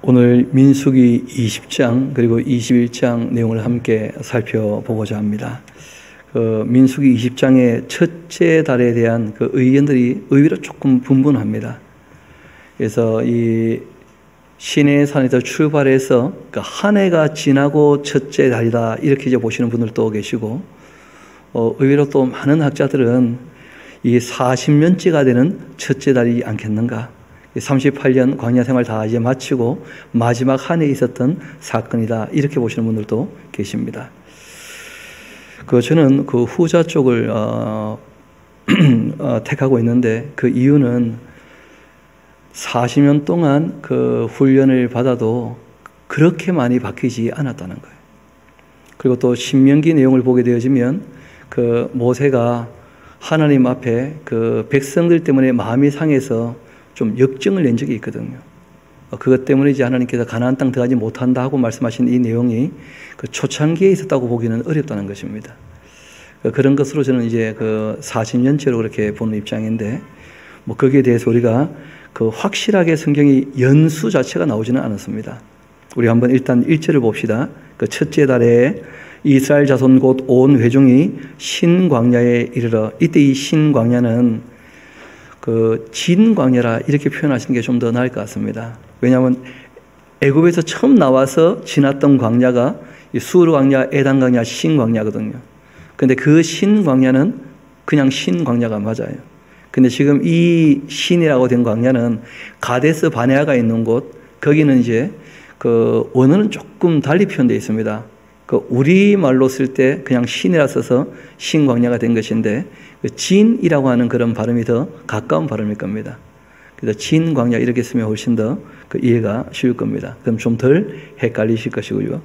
오늘 민수기 20장 그리고 21장 내용을 함께 살펴보고자 합니다. 민수기 20장의 첫째 달에 대한 그 의견들이 의외로 조금 분분합니다. 그래서 이 시내산에서 출발해서 그 한 해가 지나고 첫째 달이다 이렇게 이제 보시는 분들도 계시고, 의외로 또 많은 학자들은 이 40년째가 되는 첫째 달이지 않겠는가. 38년 광야 생활 다 이제 마치고 마지막 한 해에 있었던 사건이다 이렇게 보시는 분들도 계십니다. 저는 그 후자 쪽을 택하고 있는데, 그 이유는 40년 동안 그 훈련을 받아도 그렇게 많이 바뀌지 않았다는 거예요. 그리고 또 신명기 내용을 보게 되어지면 그 모세가 하나님 앞에 그 백성들 때문에 마음이 상해서 좀 역증을 낸 적이 있거든요. 그것 때문에 이제 하나님께서 가나안 땅 들어가지 못한다 하고 말씀하신 이 내용이 그 초창기에 있었다고 보기는 어렵다는 것입니다. 그런 것으로 저는 이제 그 40년째로 그렇게 보는 입장인데, 거기에 대해서 우리가 그 확실하게 성경이 연수 자체가 나오지는 않았습니다. 우리 한번 일단 1절을 봅시다. 그 첫째 달에 이스라엘 자손 곧 온 회중이 신광야에 이르러, 이때 이 신광야는 그 진광야라 이렇게 표현하시는 게 좀 더 나을 것 같습니다. 왜냐하면 애굽에서 처음 나와서 지났던 광야가 수르 광야, 에단 광야, 신광야거든요. 근데 그 신광야는 그냥 신광야가 맞아요. 근데 지금 이 신이라고 된 광야는 가데스 바네아가 있는 곳, 거기는 이제 그 원어는 조금 달리 표현되어 있습니다. 그 우리말로 쓸 때 그냥 신이라 써서 신광야가 된 것인데, 그 진이라고 하는 그런 발음이 더 가까운 발음일 겁니다. 그래서 진광야 이렇게 쓰면 훨씬 더 그 이해가 쉬울 겁니다. 그럼 좀 덜 헷갈리실 것이고요.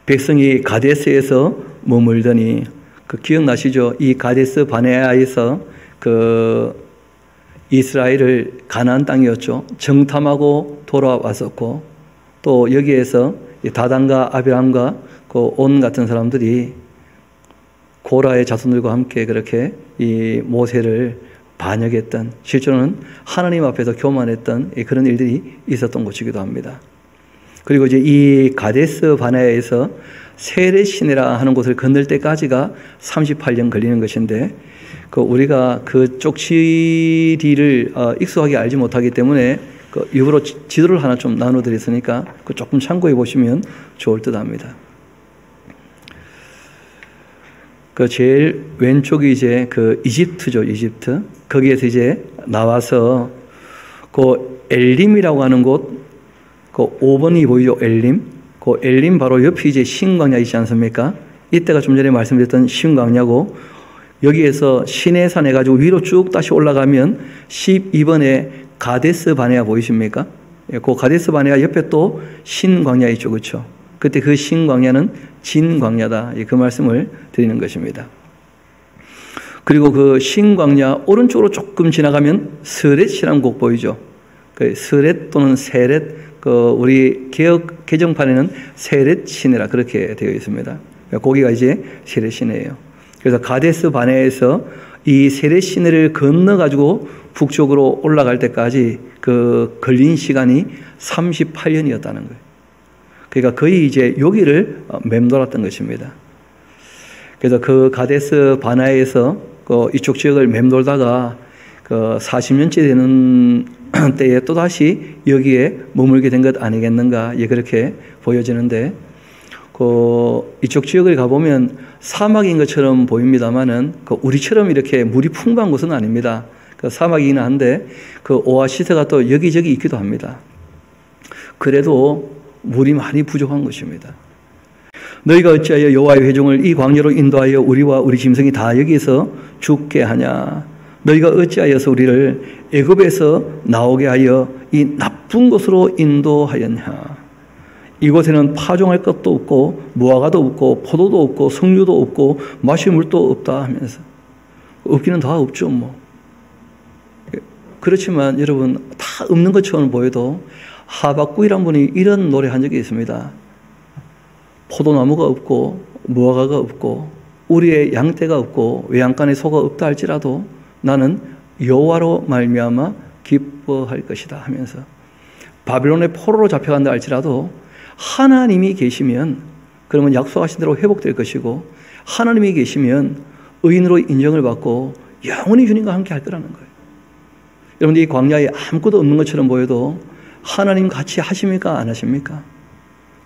백성이 가데스에서 머물더니, 그 기억나시죠? 이 가데스 바네아에서 그 이스라엘을 가나안 땅이었죠. 정탐하고 돌아왔었고, 또 여기에서 다단과 아비람과 그 온 같은 사람들이 고라의 자손들과 함께 그렇게 이 모세를 반역했던, 실제로는 하나님 앞에서 교만했던 그런 일들이 있었던 곳이기도 합니다. 그리고 이제 이 가데스 바네아에서 세렛시내라 하는 곳을 건널 때까지가 38년 걸리는 것인데, 우리가 그쪽 지리를 익숙하게 알지 못하기 때문에 일부러 지도를 하나 좀 나눠드렸으니까 조금 참고해 보시면 좋을 듯 합니다. 제일 왼쪽이 이제 그 이집트죠, 이집트. 거기에서 이제 나와서 엘림이라고 하는 곳, 5번이 보이죠, 엘림. 엘림 바로 옆이 이제 신광야 있지 않습니까? 이때가 좀 전에 말씀드렸던 신광야고, 여기에서 시내산 해가지고 위로 쭉 다시 올라가면 12번에 가데스 바네아 보이십니까? 그 가데스 바네아 옆에 또 신광야 있죠, 그렇죠? 그때 그 신광야는 진광야다, 그 말씀을 드리는 것입니다. 그리고 그 신광야 오른쪽으로 조금 지나가면 스렛이라는 곳 보이죠? 스렛 또는 세렛, 우리 개역 개정판에는 세렛 시내라 그렇게 되어 있습니다. 거기가 이제 세렛 시내예요. 그래서 가데스 바네아에서 이 세렛 시내를 건너가지고 북쪽으로 올라갈 때까지 그 걸린 시간이 38년이었다는 거예요. 그러니까 거의 이제 여기를 맴돌았던 것입니다. 그래서 그 가데스 바네아에서 이쪽 지역을 맴돌다가 40년째 되는 때에 또다시 여기에 머물게 된 것 아니겠는가, 그렇게 보여지는데, 이쪽 지역을 가보면 사막인 것처럼 보입니다만은 우리처럼 이렇게 물이 풍부한 곳은 아닙니다. 사막이긴 한데 오아시스가 또 여기저기 있기도 합니다. 그래도 물이 많이 부족한 것입니다. 너희가 어찌하여 여호와의 회중을 이 광야로 인도하여 우리와 우리 짐승이 다 여기서 죽게 하냐? 너희가 어찌하여서 우리를 애굽에서 나오게 하여 이 나쁜 곳으로 인도하였냐? 이곳에는 파종할 것도 없고 무화과도 없고 포도도 없고 석류도 없고 마실 물도 없다 하면서, 없기는 다 없죠 뭐. 그렇지만 여러분, 다 없는 것처럼 보여도 하박국이란 분이 이런 노래 한 적이 있습니다. 포도나무가 없고 무화과가 없고 우리의 양떼가 없고 외양간에 소가 없다 할지라도 나는 여호와로 말미암아 기뻐할 것이다 하면서 바빌론의 포로로 잡혀간다 할지라도 하나님이 계시면 그러면 약속하신 대로 회복될 것이고 하나님이 계시면 의인으로 인정을 받고 영원히 주님과 함께 할 거라는 거예요. 여러분들 이 광야에 아무것도 없는 것처럼 보여도 하나님 같이 하십니까? 안 하십니까?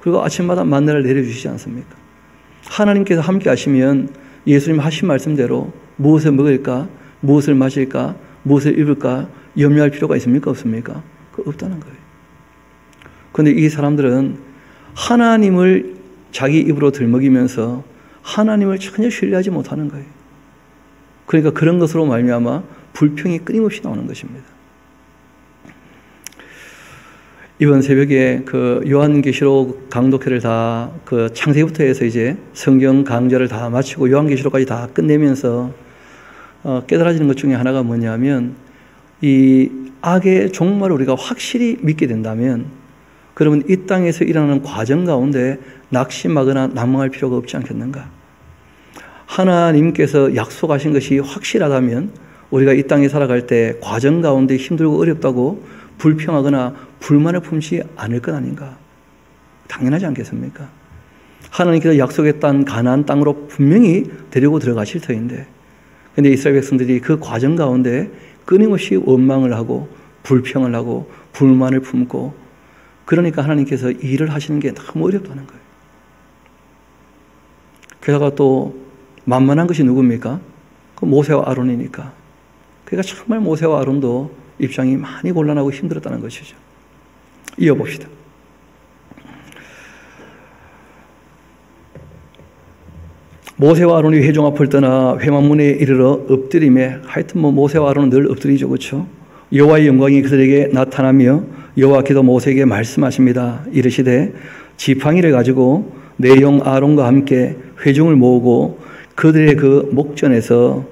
그리고 아침마다 만나를 내려주시지 않습니까? 하나님께서 함께 하시면 예수님 하신 말씀대로 무엇을 먹을까? 무엇을 마실까? 무엇을 입을까? 염려할 필요가 있습니까? 없습니까? 그거 없다는 거예요. 그런데 이 사람들은 하나님을 자기 입으로 들먹이면서 하나님을 전혀 신뢰하지 못하는 거예요. 그러니까 그런 것으로 말미암아 불평이 끊임없이 나오는 것입니다. 이번 새벽에 그 요한계시록 강독회를 다 그 창세기부터 해서 이제 성경 강좌를 다 마치고 요한계시록까지 다 끝내면서 깨달아지는 것 중에 하나가 뭐냐면 이 악의 종말을 우리가 확실히 믿게 된다면 그러면 이 땅에서 일어나는 과정 가운데 낙심하거나 난망할 필요가 없지 않겠는가? 하나님께서 약속하신 것이 확실하다면 우리가 이 땅에 살아갈 때 과정 가운데 힘들고 어렵다고 불평하거나 불만을 품지 않을 것 아닌가? 당연하지 않겠습니까? 하나님께서 약속했던 가나안 땅으로 분명히 데리고 들어가실 터인데 그런데 이스라엘 백성들이 그 과정 가운데 끊임없이 원망을 하고 불평을 하고 불만을 품고 그러니까 하나님께서 일을 하시는 게 너무 어렵다는 거예요. 게다가 또 만만한 것이 누굽니까? 그 모세와 아론이니까. 그러니까 정말 모세와 아론도 입장이 많이 곤란하고 힘들었다는 것이죠. 이어봅시다. 모세와 아론이 회중 앞을 떠나 회막문에 이르러 엎드림에 하여튼 모세와 아론은 늘 엎드리죠. 그렇죠? 여호와의 영광이 그들에게 나타나며 여호와께서 모세에게 말씀하십니다. 이르시되 지팡이를 가지고 내 형 아론과 함께 회중을 모으고 그들의 그 목전에서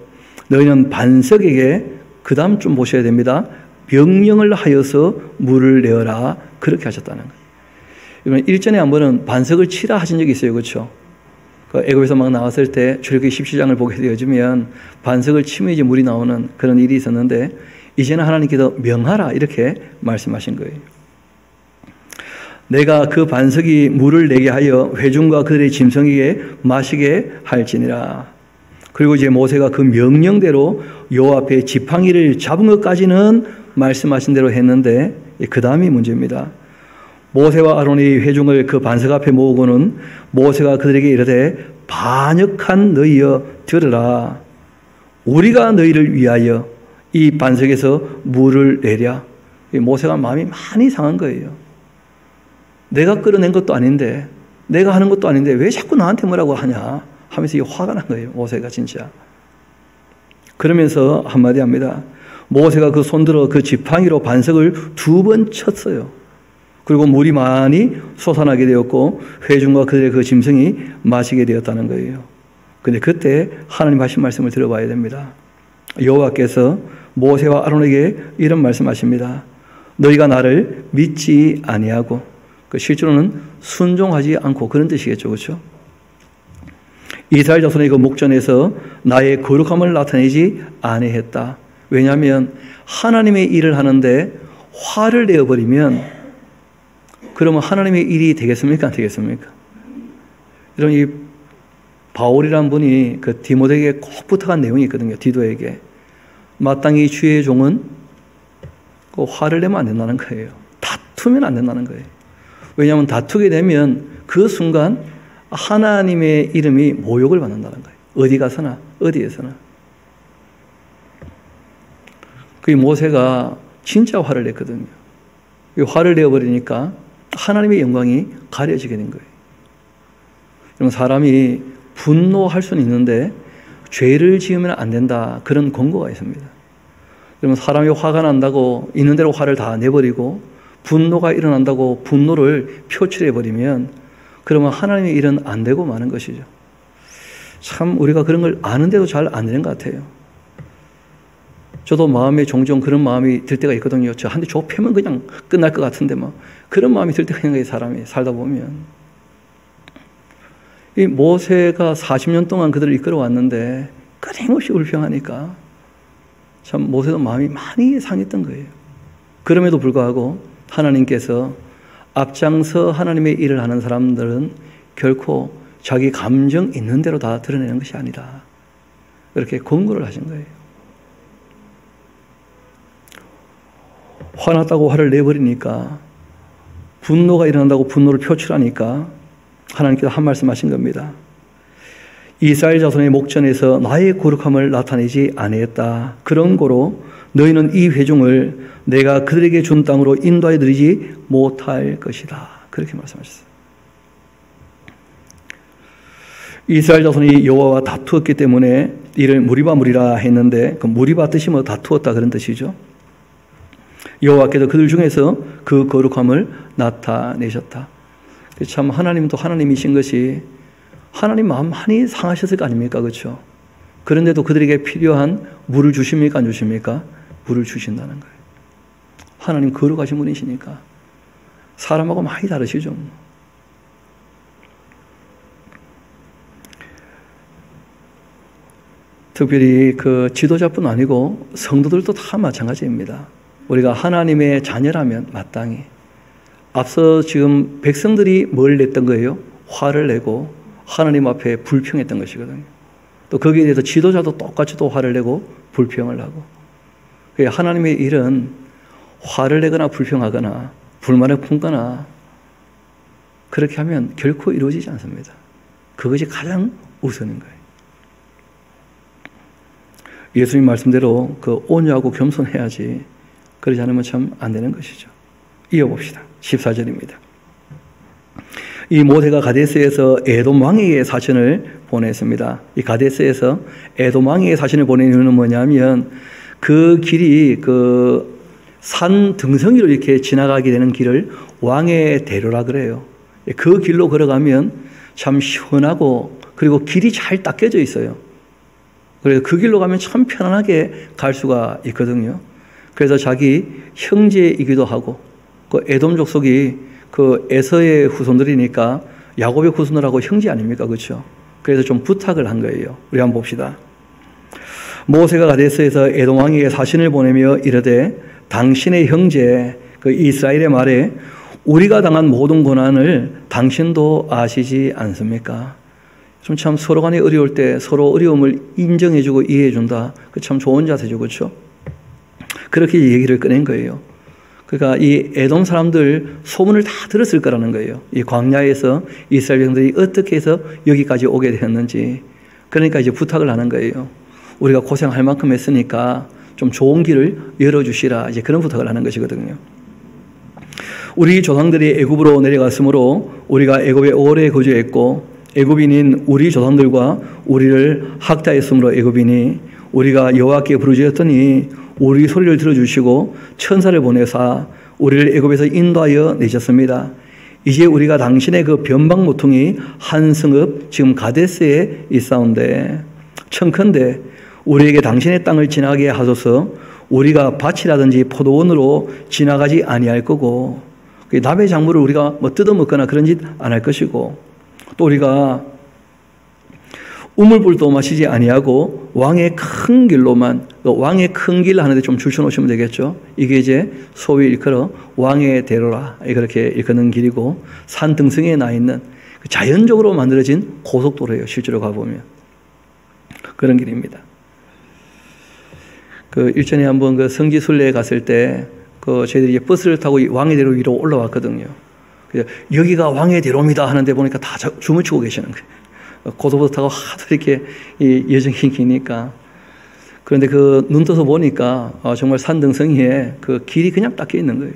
너희는 반석에게 그 다음 좀 보셔야 됩니다. 명령을 하여서 물을 내어라. 그렇게 하셨다는 거예요. 여러분 일전에 한 번은 반석을 치라 하신 적이 있어요. 그렇죠? 그 애굽에서 막 나왔을 때 출애굽기 17장을 보게 되어지면 반석을 치면 이제 물이 나오는 그런 일이 있었는데 이제는 하나님께서 명하라 이렇게 말씀하신 거예요. 내가 그 반석이 물을 내게 하여 회중과 그들의 짐승에게 마시게 할지니라. 그리고 이제 모세가 그 명령대로 여호와 앞에 지팡이를 잡은 것까지는 말씀하신 대로 했는데 그 다음이 문제입니다. 모세와 아론이 회중을 그 반석 앞에 모으고는 모세가 그들에게 이르되 반역한 너희여 들으라. 우리가 너희를 위하여 이 반석에서 물을 내랴. 모세가 마음이 많이 상한 거예요. 내가 끌어낸 것도 아닌데 내가 하는 것도 아닌데 왜 자꾸 나한테 뭐라고 하냐 하면서 화가 난 거예요. 모세가 진짜. 그러면서 한마디 합니다. 모세가 그 손들어 그 지팡이로 반석을 2번 쳤어요. 그리고 물이 많이 솟아나게 되었고 회중과 그들의 그 짐승이 마시게 되었다는 거예요. 그런데 그때 하나님 하신 말씀을 들어봐야 됩니다. 여호와께서 모세와 아론에게 이런 말씀하십니다. 너희가 나를 믿지 아니하고 그 실제로는 순종하지 않고 그런 뜻이겠죠. 그렇죠? 이스라엘 자손의 그 목전에서 나의 거룩함을 나타내지 아니했다. 왜냐하면 하나님의 일을 하는데 화를 내어버리면 그러면 하나님의 일이 되겠습니까? 안 되겠습니까? 여러분 이 바울이라는 분이 그 디모데에게 꼭 부탁한 내용이 있거든요. 디도에게. 마땅히 주의 종은 그 화를 내면 안 된다는 거예요. 다투면 안 된다는 거예요. 왜냐하면 다투게 되면 그 순간 하나님의 이름이 모욕을 받는다는 거예요. 어디 가서나 어디에서나. 그 모세가 진짜 화를 냈거든요. 화를 내어버리니까 하나님의 영광이 가려지게 된 거예요. 여러분 사람이 분노할 수는 있는데 죄를 지으면 안 된다. 그런 권고가 있습니다. 여러분 사람이 화가 난다고 있는 대로 화를 다 내버리고 분노가 일어난다고 분노를 표출해버리면 그러면 하나님의 일은 안 되고 마는 것이죠. 참 우리가 그런 걸 아는데도 잘 안 되는 것 같아요. 저도 마음에 종종 그런 마음이 들 때가 있거든요. 저 한 대 좁히면 그냥 끝날 것 같은데 막 그런 마음이 들 때가 있는 거예요. 사람이 살다 보면. 이 모세가 40년 동안 그들을 이끌어 왔는데 끊임없이 불평하니까 참 모세도 마음이 많이 상했던 거예요. 그럼에도 불구하고 하나님께서 앞장서 하나님의 일을 하는 사람들은 결코 자기 감정 있는 대로 다 드러내는 것이 아니다. 그렇게 권고를 하신 거예요. 화났다고 화를 내버리니까, 분노가 일어난다고 분노를 표출하니까 하나님께서 한 말씀 하신 겁니다. 이스라엘 자손의 목전에서 나의 거룩함을 나타내지 아니했다. 그런 고로 너희는 이 회중을 내가 그들에게 준 땅으로 인도하여 드리지 못할 것이다. 그렇게 말씀하셨어요. 이스라엘 자손이 여호와와 다투었기 때문에 이를 무리바 했는데, 그 무리바 뜻이 뭐 다투었다 그런 뜻이죠. 여호와께서 그들 중에서 그 거룩함을 나타내셨다. 참 하나님도 하나님이신 것이 하나님 마음 많이 상하셨을 거 아닙니까? 그렇죠? 그런데도 그들에게 필요한 물을 주십니까? 안 주십니까? 물을 주신다는 거예요. 하나님 거룩하신 분이시니까 사람하고 많이 다르시죠. 특별히 그 지도자뿐 아니고 성도들도 다 마찬가지입니다. 우리가 하나님의 자녀라면 마땅히, 앞서 지금 백성들이 뭘 냈던 거예요? 화를 내고 하나님 앞에 불평했던 것이거든요. 또 거기에 대해서 지도자도 똑같이 또 화를 내고 불평을 하고, 하나님의 일은 화를 내거나 불평하거나 불만을 품거나 그렇게 하면 결코 이루어지지 않습니다. 그것이 가장 우선인 거예요. 예수님 말씀대로 그 온유하고 겸손해야지, 그러지 않으면 참 안 되는 것이죠. 이어봅시다. 14절입니다. 이 모세가 가데스에서 에돔 왕에게 사신을 보냈습니다. 이 가데스에서 에돔 왕에게 사신을 보낸 이유는 뭐냐면, 그 길이 그 산 등성이로 이렇게 지나가게 되는 길을 왕의 대로라 그래요. 그 길로 걸어가면 참 시원하고, 그리고 길이 잘 닦여져 있어요. 그래서 그 길로 가면 참 편안하게 갈 수가 있거든요. 그래서 자기 형제이기도 하고, 그 에돔 족속이 그 에서의 후손들이니까 야곱의 후손들하고 형제 아닙니까? 그렇죠? 그래서 좀 부탁을 한 거예요. 우리 한번 봅시다. 모세가 가데스에서 에돔 왕에게 사신을 보내며 이르되, 당신의 형제 그 이스라엘의 말에 우리가 당한 모든 고난을 당신도 아시지 않습니까? 좀 참 서로 간에 어려울 때 서로 어려움을 인정해주고 이해해준다. 그 참 좋은 자세죠. 그렇죠? 그렇게 얘기를 꺼낸 거예요. 그러니까 이 에돔 사람들 소문을 다 들었을 거라는 거예요. 이 광야에서 이스라엘 백성들이 어떻게 해서 여기까지 오게 되었는지. 그러니까 이제 부탁을 하는 거예요. 우리가 고생할 만큼 했으니까 좀 좋은 길을 열어주시라. 이제 그런 부탁을 하는 것이거든요. 우리 조상들이 애굽으로 내려갔으므로 우리가 애굽에 오래 거주했고, 애굽인인 우리 조상들과 우리를 학대했으므로 애굽인이 우리가 여호와께 부르짖었더니 우리 소리를 들어주시고 천사를 보내사 우리를 애굽에서 인도하여 내셨습니다. 이제 우리가 당신의 그 변방 모퉁이 한 성읍 지금 가데스에 있사온데, 청컨대 우리에게 당신의 땅을 지나게 하소서. 우리가 밭이라든지 포도원으로 지나가지 아니할 거고, 남의 작물을 우리가 뭐 뜯어먹거나 그런 짓 안 할 것이고, 또 우리가 우물불도 마시지 아니하고 왕의 큰 길로만, 왕의 큰 길 하는데 좀 줄쳐놓으시면 되겠죠. 이게 이제 소위 일컬어 왕의 대로라, 그렇게 일컫는 길이고, 산 등성이에 나 있는 자연적으로 만들어진 고속도로예요. 실제로 가보면 그런 길입니다. 그 일전에 한번 그 성지순례에 갔을 때 그 저희들이 이제 버스를 타고 왕의 대로 위로 올라왔거든요. 여기가 왕의 대로입니다 하는데 보니까 다 춤을 추고 계시는 거예요. 고속버스 타고 하도 이렇게 여정이 기니까. 그런데 그 눈 떠서 보니까 정말 산등성이에 그 길이 그냥 닦여 있는 거예요.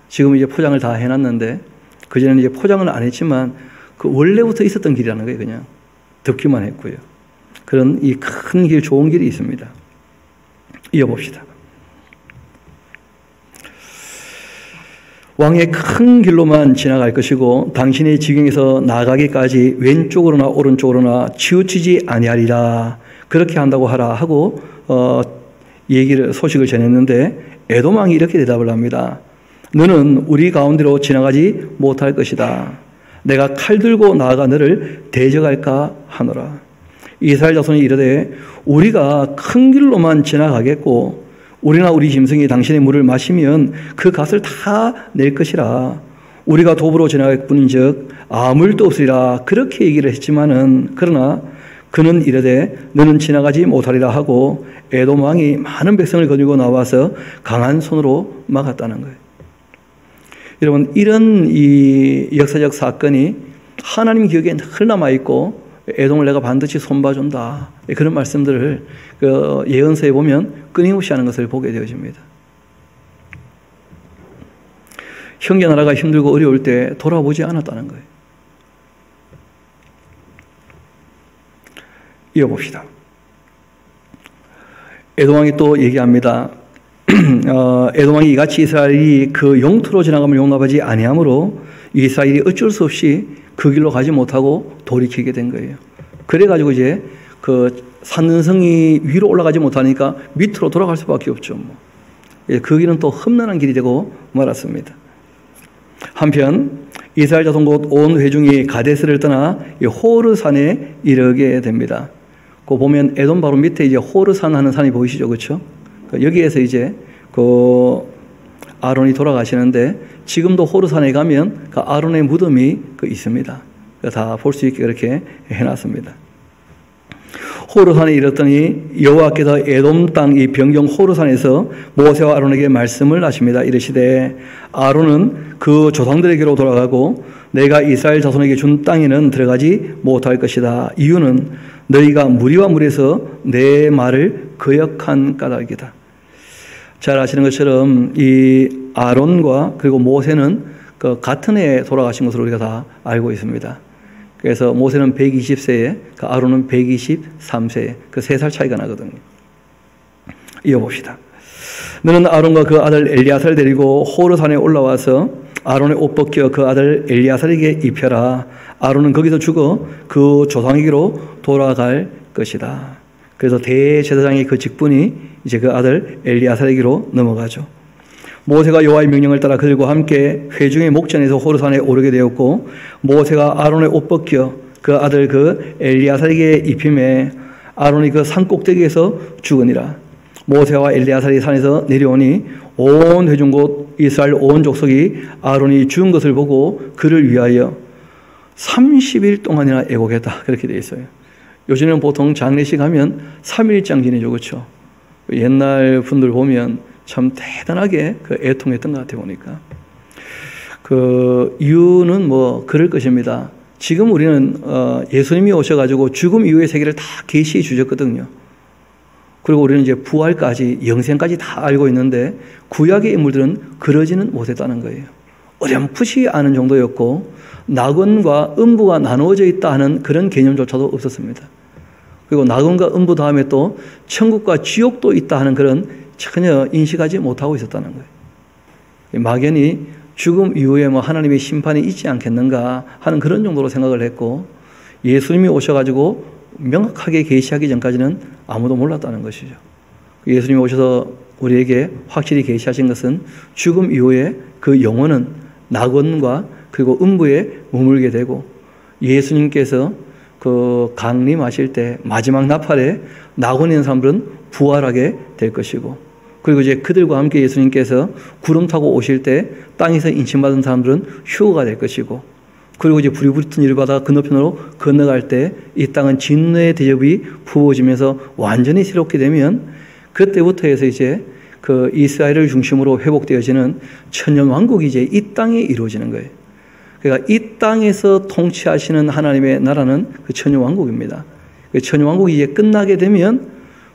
지금 이제 포장을 다 해놨는데, 그전에는 이제 포장을 안 했지만 그 원래부터 있었던 길이라는 거예요. 그냥 듣기만 했고요. 그런 이 큰 길, 좋은 길이 있습니다. 이어봅시다. 왕의 큰 길로만 지나갈 것이고 당신의 지경에서 나가기까지 왼쪽으로나 오른쪽으로나 치우치지 아니하리라. 그렇게 한다고 하라 하고 소식을 전했는데, 에돔 왕이 이렇게 대답을 합니다. 너는 우리 가운데로 지나가지 못할 것이다. 내가 칼 들고 나아가 너를 대적할까 하노라. 이스라엘 자손이 이르되 우리가 큰 길로만 지나가겠고 우리나 우리 짐승이 당신의 물을 마시면 그 값을 다 낼 것이라. 우리가 도보로 지나갈 뿐인즉 아무 일도 없으리라. 그렇게 얘기를 했지만은 그러나 그는 이르되 너는 지나가지 못하리라 하고 에돔 왕이 많은 백성을 거느리고 나와서 강한 손으로 막았다는 거예요. 여러분, 이런 이 역사적 사건이 하나님 기억에 늘 남아 있고 에돔을 내가 반드시 손봐준다, 그런 말씀들을 그 예언서에 보면 끊임없이 하는 것을 보게 되어집니다. 형제 나라가 힘들고 어려울 때 돌아보지 않았다는 거예요. 이어봅시다. 에돔 왕이 또 얘기합니다. 에돔 왕이 이같이 이스라엘이 그 영토로 지나감을 용납하지 아니하므로 이스라엘이 어쩔 수 없이 그 길로 가지 못하고 돌이키게 된 거예요. 그래가지고 이제 그 산능성이 위로 올라가지 못하니까 밑으로 돌아갈 수밖에 없죠. 그 길은 또 험난한 길이 되고 말았습니다. 한편 이스라엘 자손 곧 온 회중이 가데스를 떠나 호르산에 이르게 됩니다. 그 보면 에돔 바로 밑에 이제 호르산 하는 산이 보이시죠, 그렇죠? 여기에서 이제 그 아론이 돌아가시는데 지금도 호르산에 가면 그 아론의 무덤이 있습니다. 다 볼 수 있게 그렇게 해놨습니다. 호르산에 이르렀더니 여호와께서 에돔 땅 이 변경 호르산에서 모세와 아론에게 말씀을 하십니다. 이르시되 아론은 그 조상들에게로 돌아가고 내가 이스라엘 자손에게 준 땅에는 들어가지 못할 것이다. 이유는 너희가 무리와 무리에서 내 말을 거역한 까닭이다. 잘 아시는 것처럼 이 아론과 그리고 모세는 그 같은 해에 돌아가신 것으로 우리가 다 알고 있습니다. 그래서 모세는 120세에 그 아론은 123세에 그 3살 차이가 나거든요. 이어봅시다. 너는 아론과 그 아들 엘리야사를 데리고 호르산에 올라와서 아론의 옷 벗겨 그 아들 엘리야사에게 입혀라. 아론은 거기서 죽어 그 조상에게로 돌아갈 것이다. 그래서 대제사장의 그 직분이 이제 그 아들 엘리야사에게로 넘어가죠. 모세가 여호와의 명령을 따라 그들과 함께 회중의 목전에서 호르산에 오르게 되었고 모세가 아론의 옷 벗겨 그 아들 그 엘리야사에게 입힘에 아론이 그 산 꼭대기에서 죽으니라. 모세와 엘리야사이 산에서 내려오니 온 회중 곧 이스라엘 온 족속이 아론이 죽은 것을 보고 그를 위하여 30일 동안이나 애곡했다. 그렇게 되어 있어요. 요즘에는 보통 장례식 하면 3일장 지내죠, 그렇죠? 옛날 분들 보면 참 대단하게 그 애통했던 것 같아요, 보니까. 그 이유는 뭐 그럴 것입니다. 지금 우리는 예수님이 오셔가지고 죽음 이후의 세계를 다 계시해 주셨거든요. 그리고 우리는 이제 부활까지, 영생까지 다 알고 있는데 구약의 인물들은 그러지는 못했다는 거예요. 어렴풋이 아는 정도였고 낙원과 음부가 나누어져 있다 하는 그런 개념조차도 없었습니다. 그리고 낙원과 음부 다음에 또 천국과 지옥도 있다 하는 그런 전혀 인식하지 못하고 있었다는 거예요. 막연히 죽음 이후에 뭐 하나님의 심판이 있지 않겠는가 하는 그런 정도로 생각을 했고 예수님이 오셔가지고 명확하게 계시하기 전까지는 아무도 몰랐다는 것이죠. 예수님이 오셔서 우리에게 확실히 계시하신 것은 죽음 이후에 그 영혼은 낙원과 그리고 음부에 머물게 되고 예수님께서 그 강림하실 때 마지막 나팔에 낙원에 있는 사람들은 부활하게 될 것이고 그리고 이제 그들과 함께 예수님께서 구름 타고 오실 때 땅에서 인침받은 사람들은 휴거가 될 것이고 그리고 이제 불이 붙은 일바다 건너편으로 건너갈 때 이 땅은 진노의 대접이 부어지면서 완전히 새롭게 되면 그때부터 해서 이제 그 이스라엘을 중심으로 회복되어지는 천년 왕국이 이제 이 땅에 이루어지는 거예요. 그러니까 이 땅에서 통치하시는 하나님의 나라는 그 천년 왕국입니다. 그 천년 왕국이 이제 끝나게 되면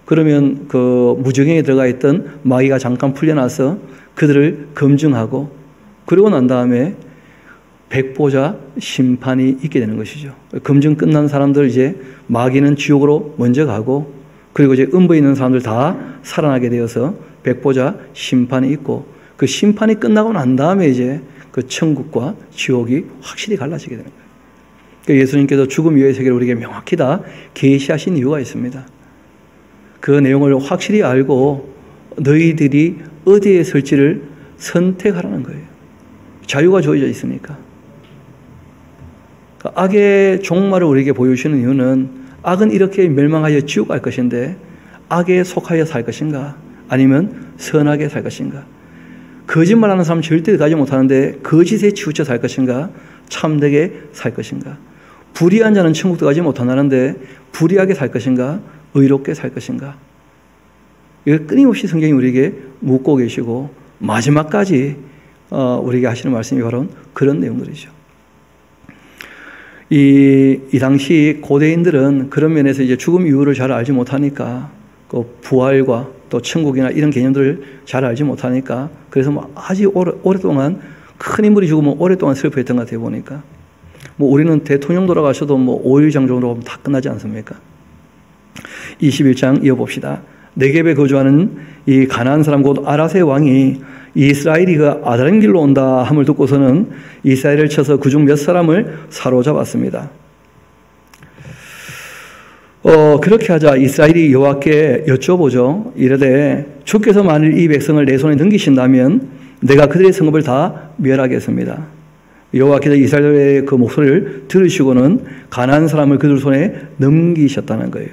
그러면 그 무저갱에 들어가 있던 마귀가 잠깐 풀려나서 그들을 검증하고 그러고 난 다음에 백보자 심판이 있게 되는 것이죠. 검증 끝난 사람들 이제 마귀는 지옥으로 먼저 가고 그리고 이제 음부에 있는 사람들 다 살아나게 되어서 백보자 심판이 있고 그 심판이 끝나고 난 다음에 이제 그 천국과 지옥이 확실히 갈라지게 되는 거예요. 그러니까 예수님께서 죽음 이후의 세계를 우리에게 명확히 다 계시하신 이유가 있습니다. 그 내용을 확실히 알고 너희들이 어디에 설지를 선택하라는 거예요. 자유가 주어져 있으니까. 악의 종말을 우리에게 보여주시는 이유는 악은 이렇게 멸망하여 지옥 갈 것인데 악에 속하여 살 것인가 아니면 선하게 살 것인가? 거짓말하는 사람 절대 가지 못하는데 거짓에 치우쳐 살 것인가? 참되게 살 것인가? 불의한 자는 천국 들어가지 못한다는데 불의하게 살 것인가? 의롭게 살 것인가? 이걸 끊임없이 성경이 우리에게 묻고 계시고 마지막까지 우리에게 하시는 말씀이 바로 그런 내용들이죠. 이 당시 고대인들은 그런 면에서 이제 죽음 이유를 잘 알지 못하니까 그 부활과 또 천국이나 이런 개념들을 잘 알지 못하니까 그래서 뭐 아주 오랫동안 큰 인물이 죽으면 오랫동안 슬퍼했던 것 같아요, 보니까. 뭐 우리는 대통령 돌아가셔도 뭐 5일 정도로 다 끝나지 않습니까? 21장 이어봅시다. 네겝에 거주하는 이 가나안 사람 곧 아라세 왕이 이스라엘이 그 아다람 길로 온다 함을 듣고서는 이스라엘을 쳐서 그중 몇 사람을 사로잡았습니다. 그렇게 하자 이스라엘이 여호와께 여쭤보죠. 이르되 주께서 만일 이 백성을 내 손에 넘기신다면 내가 그들의 성읍을 다 멸하겠습니다. 여호와께서 이스라엘의 그 목소리를 들으시고는 가나안 사람을 그들 손에 넘기셨다는 거예요.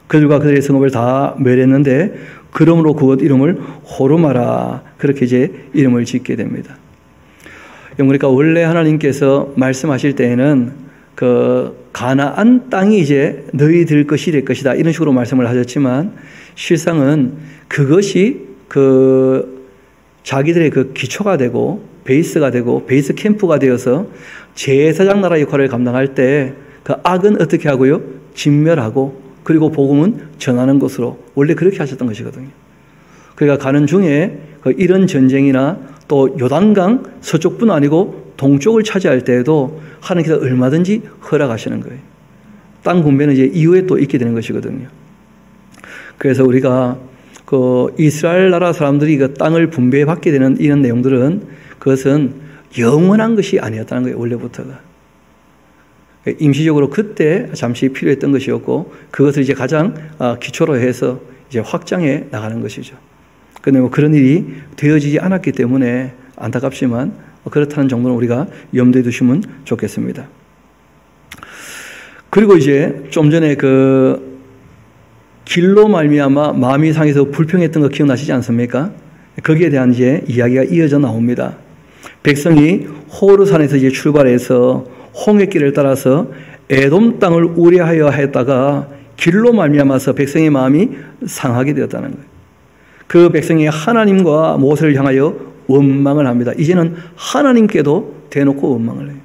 그들과 그들의 성읍을 다 멸했는데 그러므로 그곳 이름을 호르마라 그렇게 이제 이름을 짓게 됩니다. 그러니까 원래 하나님께서 말씀하실 때에는 그 가나안 땅이 이제 너희들 것이 될 것이다 이런 식으로 말씀을 하셨지만 실상은 그것이 그 자기들의 그 기초가 되고 베이스가 되고 베이스 캠프가 되어서 제사장 나라 역할을 감당할 때 그 악은 어떻게 하고요? 진멸하고 그리고 복음은 전하는 것으로 원래 그렇게 하셨던 것이거든요. 그러니까 가는 중에 이런 전쟁이나 또 요단강 서쪽뿐 아니고 동쪽을 차지할 때에도 하나님께서 얼마든지 허락하시는 거예요. 땅 분배는 이제 이후에 또 있게 되는 것이거든요. 그래서 우리가 그 이스라엘 나라 사람들이 그 땅을 분배받게 되는 이런 내용들은 그것은 영원한 것이 아니었다는 거예요. 원래부터가. 임시적으로 그때 잠시 필요했던 것이었고 그것을 이제 가장 기초로 해서 이제 확장해 나가는 것이죠. 그런데 뭐 그런 일이 되어지지 않았기 때문에 안타깝지만 그렇다는 정도는 우리가 염두에 두시면 좋겠습니다. 그리고 이제 좀 전에 그 길로 말미암아 마음이 상해서 불평했던 거 기억나시지 않습니까? 거기에 대한 이제 이야기가 이어져 나옵니다. 백성이 호르산에서 이제 출발해서 홍해길을 따라서 에돔 땅을 우려하여 했다가 길로 말미암아서 백성의 마음이 상하게 되었다는 거예요. 그 백성이 하나님과 모세를 향하여 원망을 합니다. 이제는 하나님께도 대놓고 원망을 해요.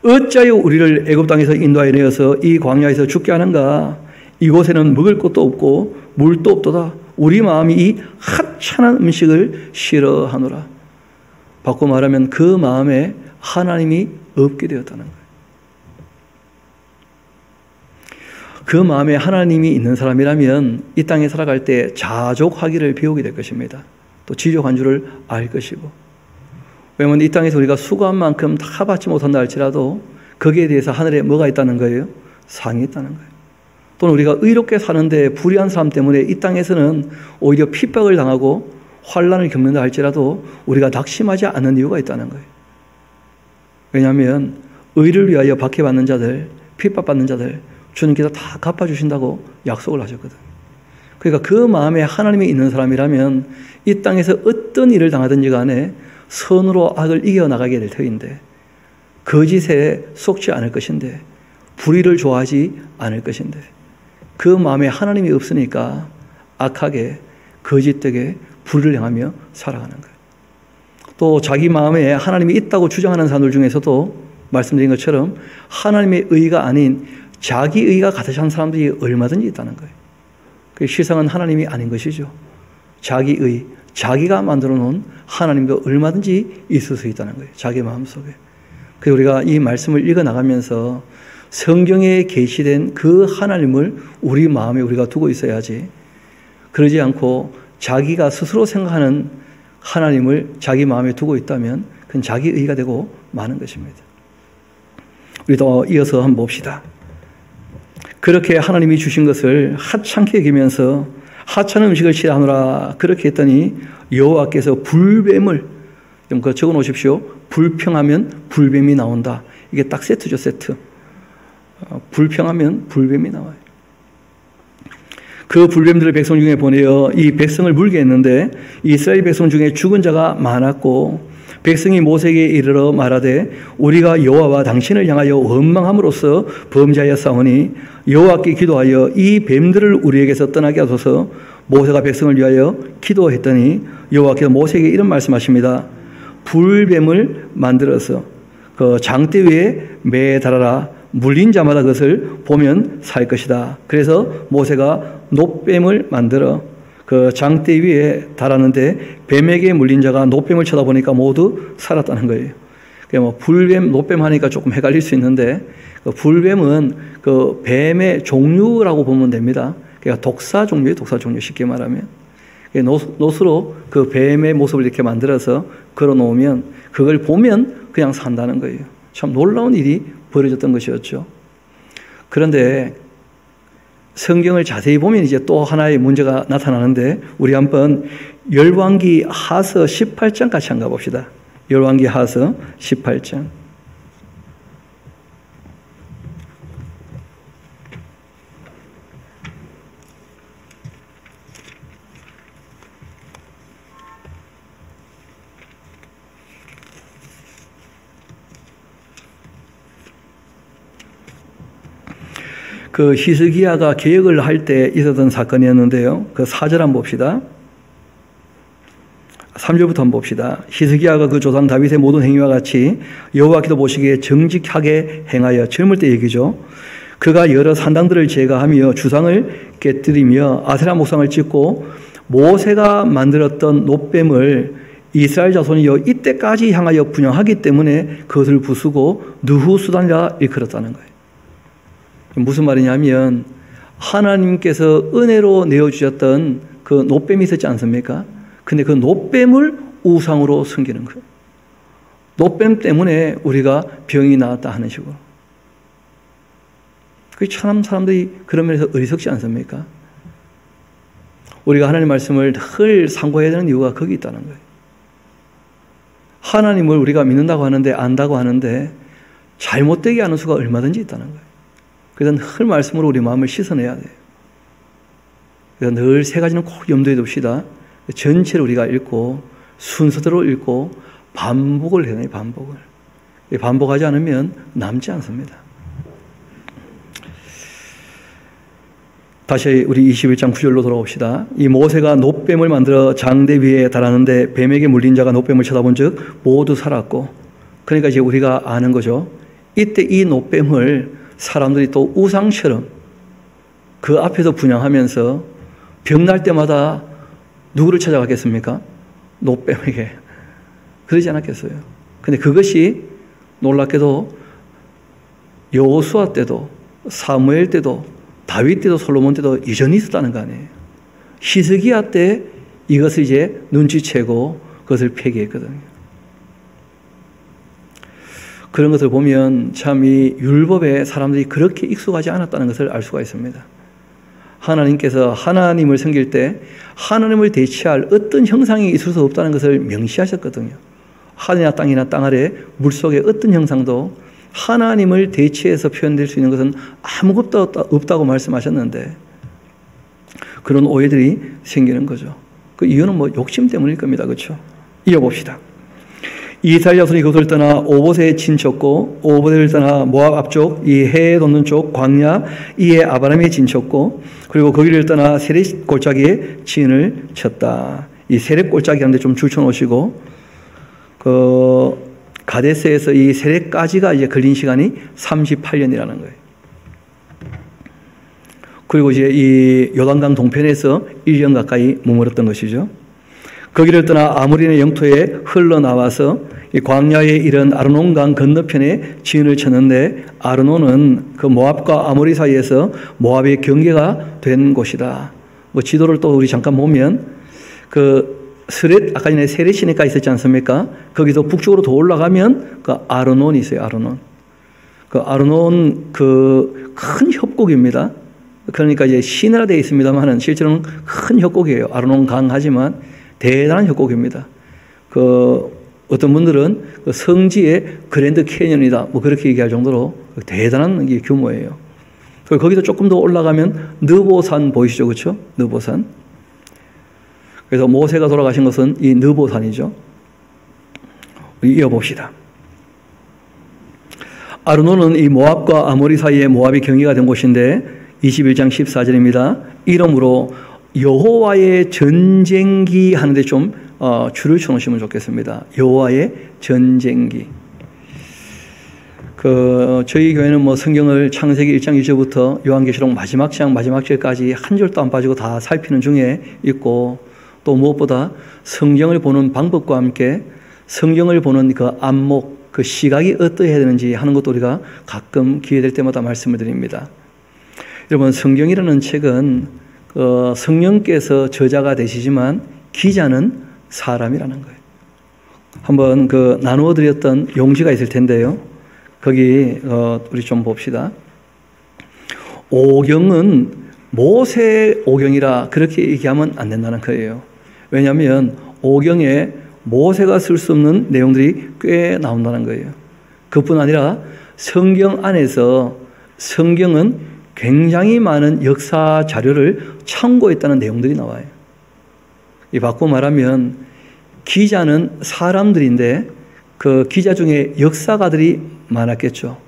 어찌하여 우리를 애굽 땅에서 인도하여 내어서 이 광야에서 죽게 하는가? 이곳에는 먹을 것도 없고 물도 없도다. 우리 마음이 이 하찮은 음식을 싫어하노라. 바꿔 말하면 그 마음에 하나님이 없게 되었다는 거예요. 그 마음에 하나님이 있는 사람이라면 이 땅에 살아갈 때 자족하기를 배우게 될 것입니다. 또 지족한 줄을 알 것이고. 왜냐하면 이 땅에서 우리가 수고한 만큼 다 받지 못한다 할지라도 거기에 대해서 하늘에 뭐가 있다는 거예요? 상이 있다는 거예요. 또는 우리가 의롭게 사는데 불의한 사람 때문에 이 땅에서는 오히려 핍박을 당하고 환난을 겪는다 할지라도 우리가 낙심하지 않는 이유가 있다는 거예요. 왜냐하면 의를 위하여 박해받는 자들, 핍박받는 자들 주님께서 다 갚아주신다고 약속을 하셨거든요. 그러니까 그 마음에 하나님이 있는 사람이라면 이 땅에서 어떤 일을 당하든지 간에 선으로 악을 이겨나가게 될 터인데 거짓에 속지 않을 것인데 불의를 좋아하지 않을 것인데 그 마음에 하나님이 없으니까 악하게 거짓되게 불을 행하며 살아가는 거예요. 또 자기 마음에 하나님이 있다고 주장하는 사람들 중에서도 말씀드린 것처럼 하나님의 의가 아닌 자기 의가 가득한 사람들이 얼마든지 있다는 거예요. 그 실상은 하나님이 아닌 것이죠. 자기 의, 자기가 만들어 놓은 하나님도 얼마든지 있을 수 있다는 거예요. 자기 마음속에. 그래서 우리가 이 말씀을 읽어 나가면서 성경에 계시된 그 하나님을 우리 마음에 우리가 두고 있어야지. 그러지 않고 자기가 스스로 생각하는 하나님을 자기 마음에 두고 있다면 그건 자기 의가 되고 마는 것입니다. 우리 더 이어서 한번 봅시다. 그렇게 하나님이 주신 것을 하찮게 여기면서 하찮은 음식을 싫어하노라 그렇게 했더니 여호와께서 불뱀을 좀 적어 놓으십시오. 불평하면 불뱀이 나온다. 이게 딱 세트죠, 세트. 불평하면 불뱀이 나와요. 그 불뱀들을 백성 중에 보내어 이 백성을 물게 했는데 이스라엘 백성 중에 죽은 자가 많았고 백성이 모세에게 이르러 말하되 우리가 여호와와 당신을 향하여 원망함으로써 범죄하였사오니 여호와께 기도하여 이 뱀들을 우리에게서 떠나게 하소서. 모세가 백성을 위하여 기도했더니 여호와께서 모세에게 이런 말씀하십니다. 불뱀을 만들어서 그 장대 위에 매달아라. 물린 자마다 그것을 보면 살 것이다. 그래서 모세가 놋뱀을 만들어 그 장대 위에 달았는데 뱀에게 물린 자가 놋뱀을 쳐다보니까 모두 살았다는 거예요. 뭐 불뱀, 놋뱀 하니까 조금 헷갈릴 수 있는데 그 불뱀은 그 뱀의 종류라고 보면 됩니다. 그러니까 독사 종류예요. 독사 종류 쉽게 말하면. 놋으로 그 뱀의 모습을 이렇게 만들어서 걸어놓으면 그걸 보면 그냥 산다는 거예요. 참 놀라운 일이 벌어졌던 것이었죠. 그런데 성경을 자세히 보면 이제 또 하나의 문제가 나타나는데 우리 한번 열왕기 하서 18장 같이 한번 가봅시다. 열왕기 하서 18장. 그 히스기야가 개혁을 할 때 있었던 사건이었는데요. 그 4절 한번 봅시다. 3절부터 한번 봅시다. 히스기야가 그 조상 다윗의 모든 행위와 같이 여호와께서 보시기에 정직하게 행하여 젊을 때 얘기죠. 그가 여러 산당들을 제거하며 주상을 깨뜨리며 아세라 목상을 짓고 모세가 만들었던 놋뱀을 이스라엘 자손이 이때까지 향하여 분양하기 때문에 그것을 부수고 느후수단이라 일컬었다는 거예요. 무슨 말이냐면 하나님께서 은혜로 내어주셨던 그 놋뱀이 있었지 않습니까? 근데 그 놋뱀을 우상으로 섬기는 거예요. 놋뱀 때문에 우리가 병이 나왔다 하는 식으로. 그 참 사람들이 그런 면에서 어리석지 않습니까? 우리가 하나님 말씀을 늘 상고해야 되는 이유가 거기 있다는 거예요. 하나님을 우리가 믿는다고 하는데 안다고 하는데 잘못되게 하는 수가 얼마든지 있다는 거예요. 그래서 늘 말씀으로 우리 마음을 씻어내야 돼요. 그래서 늘 세 가지는 꼭 염두에 둡시다. 전체를 우리가 읽고 순서대로 읽고 반복을 해야 돼요. 반복을. 반복하지 않으면 남지 않습니다. 다시 우리 21장 9절로 돌아옵시다. 이 모세가 놋뱀을 만들어 장대 위에 달았는데 뱀에게 물린 자가 놋뱀을 쳐다본 즉 모두 살았고, 그러니까 이제 우리가 아는 거죠. 이때 이 놋뱀을 사람들이 또 우상처럼 그 앞에서 분양하면서 병날 때마다 누구를 찾아가겠습니까? 놋뱀에게. 그러지 않았겠어요. 근데 그것이 놀랍게도 여호수아 때도 사무엘 때도 다윗 때도 솔로몬 때도 이전이 있었다는 거 아니에요. 히스기야 때 이것을 이제 눈치채고 그것을 폐기했거든요. 그런 것을 보면 참 이 율법에 사람들이 그렇게 익숙하지 않았다는 것을 알 수가 있습니다. 하나님께서 하나님을 섬길 때 하나님을 대체할 어떤 형상이 있을 수 없다는 것을 명시하셨거든요. 하늘이나 땅이나 땅 아래 물속의 어떤 형상도 하나님을 대체해서 표현될 수 있는 것은 아무것도 없다고 말씀하셨는데 그런 오해들이 생기는 거죠. 그 이유는 뭐 욕심 때문일 겁니다. 그렇죠? 이어봅시다. 이스라엘 자손이 그것을 떠나 오봇에 진쳤고 오봇을 떠나 모압 앞쪽 이 해에 돋는 쪽 광야 이에 아바람에 진쳤고 그리고 거기를 떠나 세렛 골짜기에 진을 쳤다. 이 세렛 골짜기라는데 좀 줄쳐놓으시고 그 가데스에서 이 세렛까지가 이제 걸린 시간이 38년이라는 거예요. 그리고 이제 이 요단강 동편에서 1년 가까이 머물렀던 것이죠. 거기를 떠나 아모리의 영토에 흘러나와서 이 광야에 이른 아르논강 건너편에 진을 쳤는데 아르논은 그 모압과 아모리 사이에서 모압의 경계가 된 곳이다. 뭐 지도를 또 우리 잠깐 보면 그 스렛 아까 전에 세렛시내가 있었지 않습니까? 거기서 북쪽으로 더 올라가면 그 아르논이 있어요. 아르논. 그 아르논 그 큰 협곡입니다. 그러니까 이제 시내라 되어 있습니다만은 실제로는 큰 협곡이에요. 아르논 강 하지만 대단한 협곡입니다. 그 어떤 분들은 그 성지의 그랜드 캐년이다 뭐 그렇게 얘기할 정도로 대단한 규모예요. 그리고 거기서 조금 더 올라가면 느보산 보이시죠? 그렇죠? 느보산. 그래서 모세가 돌아가신 것은 이 느보산이죠. 우리 이어봅시다. 아르논은 이 모압과 아모리 사이에 모압이 경계가 된 곳인데 21장 14절입니다. 이러므로 여호와의 전쟁기 하는데 좀 줄을 쳐놓으시면 좋겠습니다. 여호와의 전쟁기. 저희 교회는 뭐 성경을 창세기 1장 1절부터 요한계시록 마지막 장 마지막 절까지 한 절도 안 빠지고 다 살피는 중에 있고, 또 무엇보다 성경을 보는 방법과 함께 성경을 보는 그 안목, 그 시각이 어떠해야 되는지 하는 것도 우리가 가끔 기회될 때마다 말씀을 드립니다. 여러분, 성경이라는 책은 성령께서 저자가 되시지만 기자는 사람이라는 거예요. 한번 나누어 드렸던 용지가 있을 텐데요. 거기 우리 좀 봅시다. 오경은 모세 오경이라 그렇게 얘기하면 안 된다는 거예요. 왜냐하면 오경에 모세가 쓸 수 없는 내용들이 꽤 나온다는 거예요. 그뿐 아니라 성경 안에서 성경은 굉장히 많은 역사 자료를 참고했다는 내용들이 나와요. 이 바꿔 말하면 기자는 사람들인데 그 기자 중에 역사가들이 많았겠죠.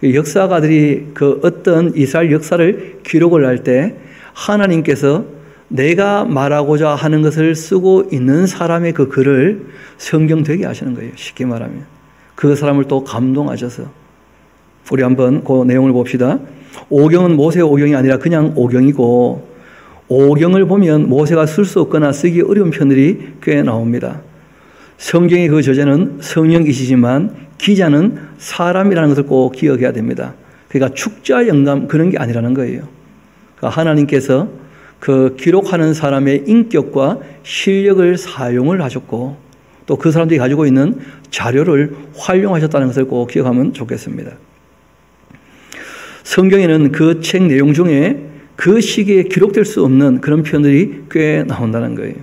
역사가들이 어떤 이스라엘 역사를 기록을 할 때 하나님께서 내가 말하고자 하는 것을 쓰고 있는 사람의 그 글을 성경되게 하시는 거예요. 쉽게 말하면. 그 사람을 또 감동하셔서. 우리 한번 그 내용을 봅시다. 오경은 모세 오경이 아니라 그냥 오경이고, 오경을 보면 모세가 쓸 수 없거나 쓰기 어려운 편들이 꽤 나옵니다. 성경의 그 저자는 성령이시지만 기자는 사람이라는 것을 꼭 기억해야 됩니다. 그러니까 축자 영감 그런 게 아니라는 거예요. 그러니까 하나님께서 기록하는 사람의 인격과 실력을 사용을 하셨고, 또 그 사람들이 가지고 있는 자료를 활용하셨다는 것을 꼭 기억하면 좋겠습니다. 성경에는 그 책 내용 중에 그 시기에 기록될 수 없는 그런 표현들이 꽤 나온다는 거예요.